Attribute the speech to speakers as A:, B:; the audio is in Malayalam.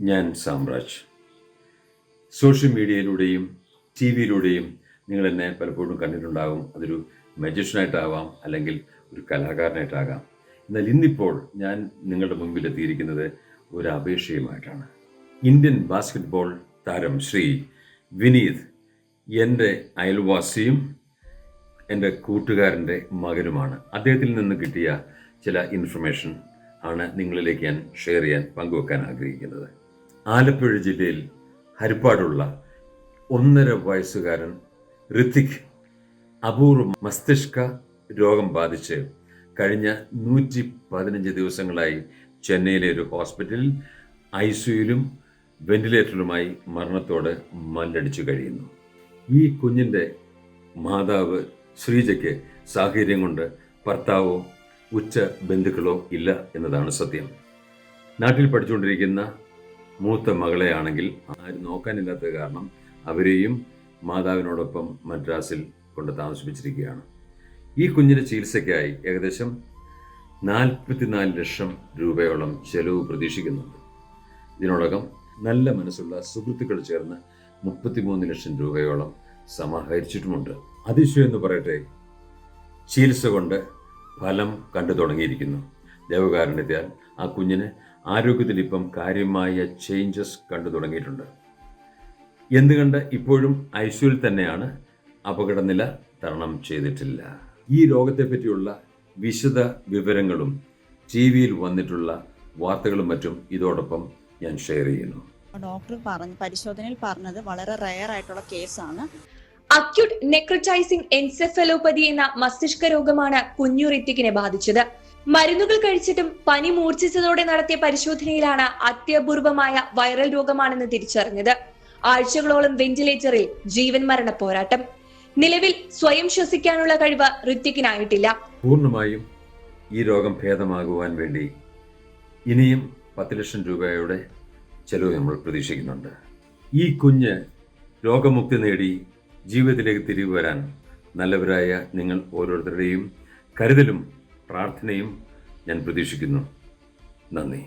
A: ഞാൻ സാമ്രാജ്. സോഷ്യൽ മീഡിയയിലൂടെയും ടി വിയിലൂടെയും നിങ്ങൾ എന്നെ പലപ്പോഴും കണ്ടിട്ടുണ്ടാകും. അതൊരു മജീഷ്യനായിട്ടാവാം, അല്ലെങ്കിൽ ഒരു കലാകാരനായിട്ടാകാം. എന്നാൽ ഇന്നിപ്പോൾ ഞാൻ നിങ്ങളുടെ മുൻപിൽ എത്തിയിരിക്കുന്നത് ഒരു അപേക്ഷയുമായിട്ടാണ്. ഇന്ത്യൻ ബാസ്കറ്റ്ബോൾ താരം ശ്രീ വിനീത് എൻ്റെ അയൽവാസിയും എൻ്റെ കൂട്ടുകാരൻ്റെ മകനുമാണ്. അദ്ദേഹത്തിൽ നിന്ന് കിട്ടിയ ചില ഇൻഫർമേഷൻ ആണ് നിങ്ങളിലേക്ക് ഞാൻ ഷെയർ ചെയ്യാൻ, പങ്കുവെക്കാൻ ആഗ്രഹിക്കുന്നത്. ആലപ്പുഴ ജില്ലയിൽ ഹരിപ്പാടുള്ള 1.5 വയസ്സുകാരൻ ഋത്തിക് അപൂർവ മസ്തിഷ്ക രോഗം ബാധിച്ച് കഴിഞ്ഞ 115 ദിവസങ്ങളായി ചെന്നൈയിലെ ഒരു ഹോസ്പിറ്റലിൽ ICUയിലും വെന്റിലേറ്ററിലുമായി മരണത്തോട് മല്ലടിച്ചു കഴിയുന്നു. ഈ കുഞ്ഞിൻ്റെ മാതാവ് ശ്രീജയ്ക്ക് സാഹചര്യം കൊണ്ട് ഭർത്താവോ ഉച്ച ബന്ധുക്കളോ ഇല്ല എന്നതാണ് സത്യം. നാട്ടിൽ പഠിച്ചുകൊണ്ടിരിക്കുന്ന മൂത്ത മകളെയാണെങ്കിൽ ആരും നോക്കാനില്ലാത്ത കാരണം അവരെയും മാതാവിനോടൊപ്പം മദ്രാസിൽ കൊണ്ട് താമസിപ്പിച്ചിരിക്കുകയാണ്. ഈ കുഞ്ഞിൻ്റെ ചികിത്സയ്ക്കായി ഏകദേശം 44 ലക്ഷം രൂപയോളം ചെലവ് പ്രതീക്ഷിക്കുന്നുണ്ട്. ഇതിനോടകം നല്ല മനസ്സുള്ള സുഹൃത്തുക്കൾ ചേർന്ന് 33 ലക്ഷം രൂപയോളം സമാഹരിച്ചിട്ടുമുണ്ട്. അതിശയം എന്ന് പറയട്ടെ, ചികിത്സ കൊണ്ട് ഫലം കണ്ടു തുടങ്ങിയിരിക്കുന്നു. ദൈവകാരുണ്യത്താൽ ആ കുഞ്ഞിന് ആരോഗ്യത്തിൽ ഇപ്പം കാര്യമായ ചേഞ്ചസ് കണ്ടു തുടങ്ങിയിട്ടുണ്ട്. എന്തുകൊണ്ട് ഇപ്പോഴും ICUയിൽ തന്നെയാണ്, അപകടനില തരണം ചെയ്തിട്ടില്ല. ഈ രോഗത്തെ പറ്റിയുള്ള വിശദ വിവരങ്ങളും TV-യിൽ വന്നിട്ടുള്ള വാർത്തകളും മറ്റും ഇതോടൊപ്പം ഞാൻ ഷെയർ ചെയ്യുന്നു.
B: ഡോക്ടർ പരിശോധനയിൽ പറഞ്ഞത് വളരെ റയർ ആയിട്ടുള്ള കേസാണ്.
C: അക്യൂട്ട് നെക്രറ്റൈസിംഗ് എൻസെഫലോപ്പതി എന്ന മസ്തിഷ്ക രോഗമാണ് കുഞ്ഞു ഋത്തിക്കിനെ ബാധിച്ചത്. മരുന്നുകൾ കഴിച്ചിട്ടും പനി മൂർച്ഛിച്ചതോടെ നടത്തിയ പരിശോധനയിലാണ് അത്യപൂർവമായ വൈറൽ രോഗമാണെന്ന് തിരിച്ചറിഞ്ഞത്. ആഴ്ചകളോളം വെന്റിലേറ്ററിൽ ജീവൻ മരണ പോരാട്ടം. നിലവിൽ സ്വയം ശ്വസിക്കാനുള്ള കഴിവ് ഋത്തിക്കിനായിട്ടില്ല.
A: പൂർണ്ണമായും ഈ രോഗം ഭേദമാകുവാൻ വേണ്ടി ഇനിയും 10 ലക്ഷം രൂപയുടെ ചെലവ് നമ്മൾ പ്രതീക്ഷിക്കുന്നുണ്ട്. ഈ കുഞ്ഞ് രോഗമുക്തി നേടി ജീവിതത്തിലേക്ക് തിരികെ വരാൻ നല്ലവരായ നിങ്ങൾ ഓരോരുത്തരുടെയും കരുതലും പ്രാർത്ഥനയും ഞാൻ പ്രതീക്ഷിക്കുന്നു. നന്ദി.